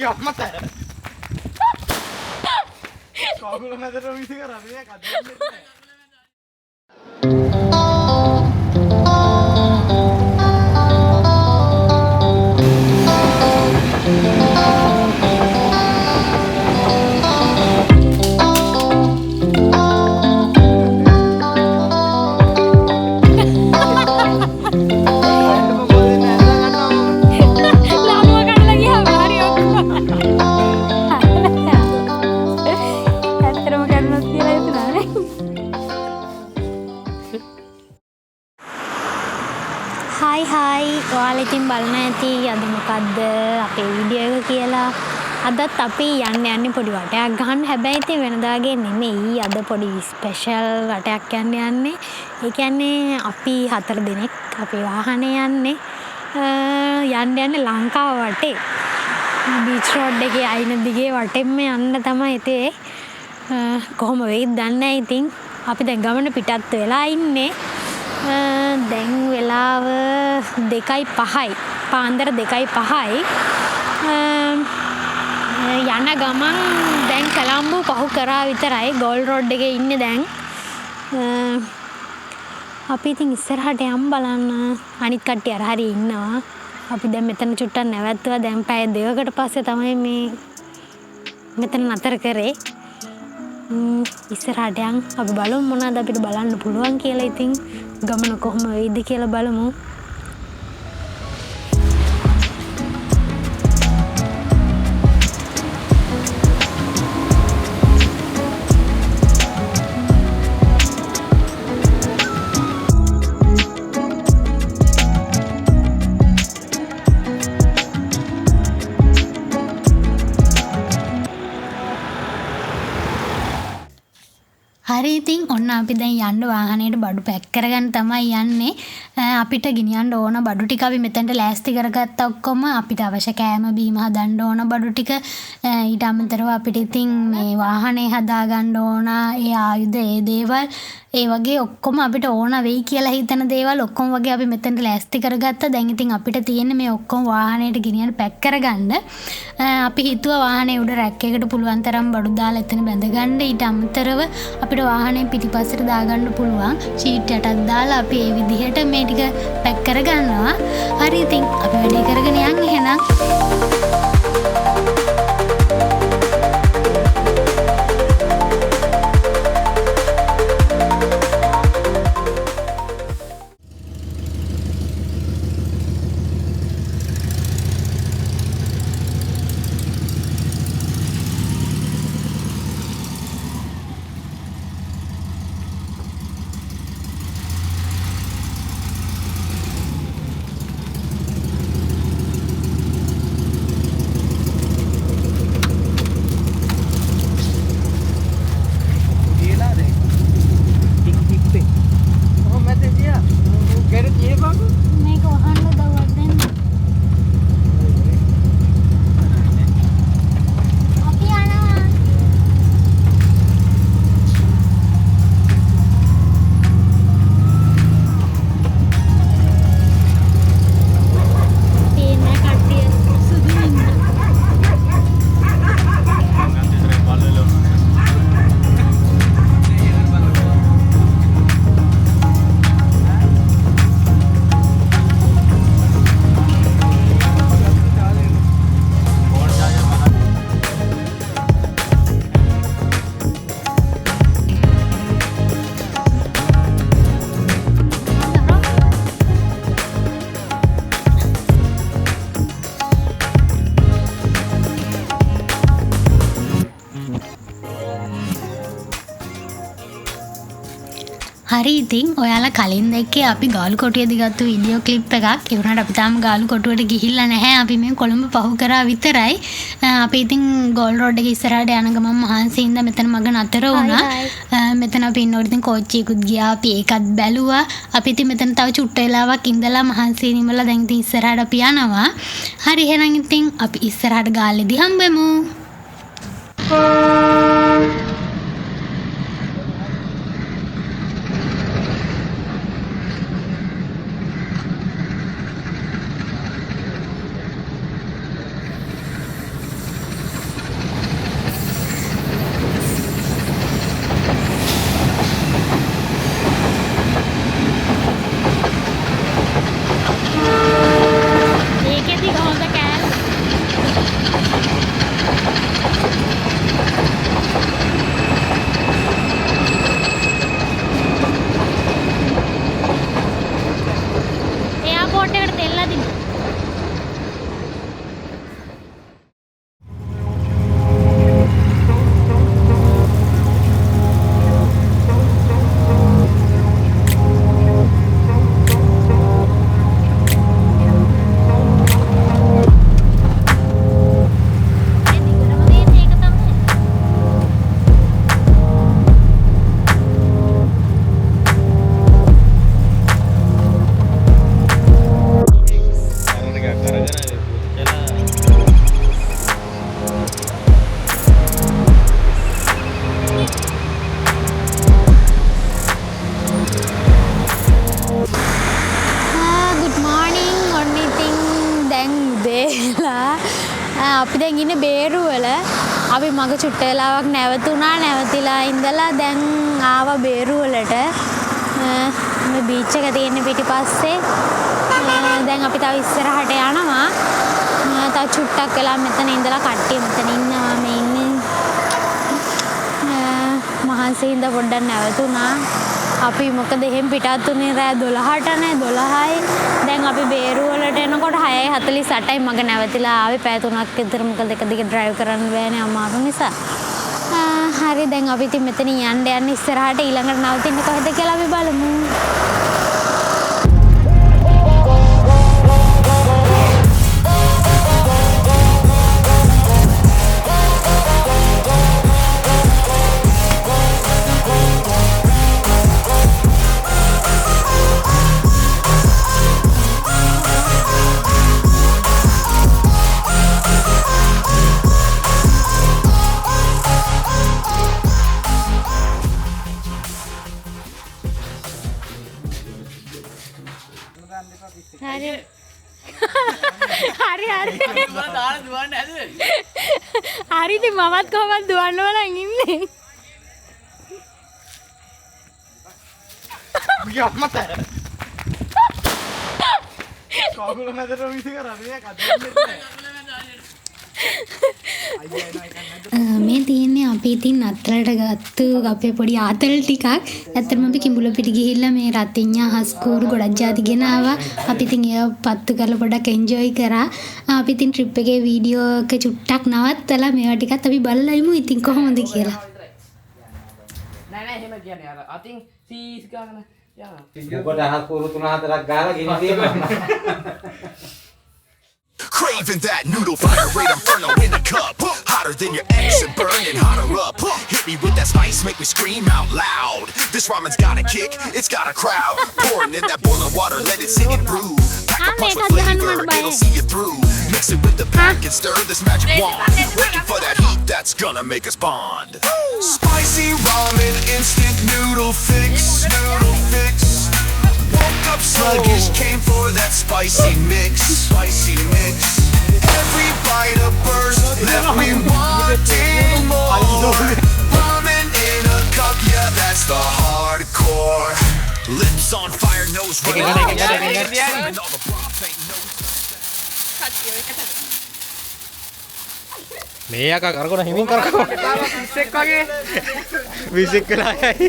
අම්මත. කවුරු නැදට මිස කරන්නේ කදන්නේ. හයි ඔයාලා ඉතින් බලන ඇති අද මොකද්ද අපේ වීඩියෝ එක කියලා. අදත් අපි යන්නේ පොඩි වටයක් ගන්න. හැබැයි ඉතින් වෙනදාගේ නෙමෙයි. අද පොඩි ස්පෙෂල් වටයක් යන්නේ. ඒ කියන්නේ අපි 4 දෙනෙක් අපේ වාහනේ යන්නේ ලංකාව වටේ. බීච් රෝඩ් එකේ අයින දිගේ වටෙන්ම යන්න තමයි හිතේ. කොහොම වෙයිද දන්නේ නැහැ. ඉතින් අපි දැන් ගමන පිටත් වෙලා ඉන්නේ. දැන් වෙලාව 2:05යි. පාන්දර 2:05යි. යන ගමන් දැන් කොළඹ පහු කරා විතරයි. ගෝල් රෝඩ් එකේ ඉන්නේ දැන්. අපි ඉතින් ඉස්සරහට යම් බලන්න. අනිත් කට්ටිය අර හරිය ඉන්නවා. අපි දැන් මෙතන චුට්ටක් නැවැත්තුවා. දැන් පැය 2කට පස්සේ තමයි මේ මෙතන නතර කරේ. ඉස්සරහට යන් අපි බලමු මොනවද අපිට බලන්න පුළුවන් කියලා. ඉතින් ගමන කොහොම වෙයිද කියලා බලමු. හරි ඉතින් ඔන්න අපි දැන් යන්න වාහනේට බඩු පැක් කරගන්න තමයි යන්නේ. අපිට ගෙනියන්න ඕන බඩු ටික අපි මෙතනට ලෑස්ති කරගත්ත ඔක්කොම අපිට අවශ්‍ය කෑම බීම හදන්න ඕන බඩු ටික. ඊට අමතරව අපිට ඉතින් මේ වාහනේ හදාගන්න ඕන ඒ ආයුධ ඒ දේවල් ඒ වගේ ඔක්කොම අපිට ඕන වෙයි කියලා හිතන දේවල් ඔක්කොම වගේ අපි මෙතනට ලෑස්ති කරගත්තා. දැන් ඉතින් අපිට තියෙන්නේ මේ ඔක්කොම වාහනේට ගෙනියන්න පැක් කරගන්න. අපි හිතුවා වාහනේ උඩ රැක් එකකට පුළුවන් තරම් බඩු දාලා එතන බැඳගන්න. ඊට අමතරව අපිට වාහනේ පිටිපස්සට දාගන්න පුළුවන් ෂීට් යටක් දාලා අපි ඒ විදිහට මේ ටික පැක් කරගන්නවා. හරි ඉතින් අපි වැඩේ කරගෙන යන්න එහෙනම්. හරි ඉතින් ඔයාලා කලින් දැක්කේ අපි ගාලු කොටුවේදී ගත්ත වීඩියෝ ක්ලිප් එකක්. ඒ වුණාට අපි තාම ගාලු කොටුවට ගිහිල්ලා නැහැ. අපි මේ කොළඹ පහු කරා විතරයි. අපි ඉතින් ගෝල් රෝඩ් එකේ ඉස්සරහට යන ගමන් මහන්සියෙන්ද මෙතන මග නතර වුණා. මෙතන අපි ඉන්නකොට ඉතින් කෝච්චියකුත් ගියා. අපි ඒකත් බැලුවා. අපි ඉතින් මෙතන තව චුට්ට වෙලාවක් ඉඳලා මහන්සියෙන් ඉමලා දැන් ඉතින් ඉස්සරහට අපි යනවා. හරි එහෙනම් ඉතින් අපි ඉස්සරහට ගාල්ලේදී හම්බෙමු. තියෙන්නේ බේරුවල. අපි මග චුට්ට වෙලාවක් නැවතුණා. නැවතිලා ඉඳලා දැන් ආවා බේරුවලට. මේ බීච් එක තියෙන්නේ පිටිපස්සේ. දැන් අපි තව ඉස්සරහට යනවා. තව චුට්ටක් වෙලා මෙතන ඉඳලා කට්ටිය මෙතන ඉන්නවා. මේ ඉන්නේ මහන්සියින්ද පොඩ්ඩක් නැවතුණා. අපි මොකද එහෙන් පිටත් උනේ රෑ 12ටනේ 12යි. දැන් අපි බේරුවලට එනකොට 6:48යි මග නැවතිලා ආවේ. පැය 3ක් විතර මොකද එක දිගට ඩ්‍රයිව් කරන්න බෑනේ අමාරු නිසා. හරි දැන් අපි ඉතින් මෙතන යන්න ඉස්සරහට ඊළඟට නවතින්නේ කොහෙද කියලා අපි බලමු. හරි ඉතින් මමත් කොහොමද දුවන්න ඕන ඉන්නේ. මගේ අම්මා තර. කවුරු මැදට විසි කරන්නේ කද්දන්නේ. මේ තියෙන්නේ අපි ඉතින් අත්ලට ගත්තු අපේ පොඩි ආතල් ටිකක්. ඇත්තටම අපි කිඹුලපිට ගිහිල්ලා මේ රතිඤ්ඤා හස්කෝරු ගොඩක් ಜಾති ගෙන ආවා. අපි ඉතින් ඒව පත්තු කරලා පොඩක් එන්ජොයි කරා. අපි ඉතින් ට්‍රිප් එකේ වීඩියෝ එක චුට්ටක් නවත්තලා මේවා ටිකත් අපි බලලා ඉමු ඉතින් කොහොමද කියලා. නෑ එහෙම කියන්නේ අර අතින් සීස් ගන්න යනවා. මොකද හස්කෝරු 3-4ක් ගාලා ගෙන තියෙනවා. Craving that noodle fire, rate inferno in a cup. Hotter than your ex and burning hotter up. Hit me with that spice, make me scream out loud. This ramen's got a kick, it's got a crowd. Pouring in that boiling water, let it sink and brew. Pack a punch with flavor, it'll see you through. Mix it with the pack and stir this magic wand. Waiting for that heat that's gonna make us bond. Spicy ramen, instant noodle fix, noodle fix. Woke up sluggish, came for that spicy mix, spicy mix. Every bite a burst left me wanting more. Ramen in a cup, yeah, that's the hardcore. Lips on fire, nose running out. And all the broth ain't no. මේ අක කරකවන හිමින් කරකවන. 20ක් වගේ 20ක් වෙලා යයි.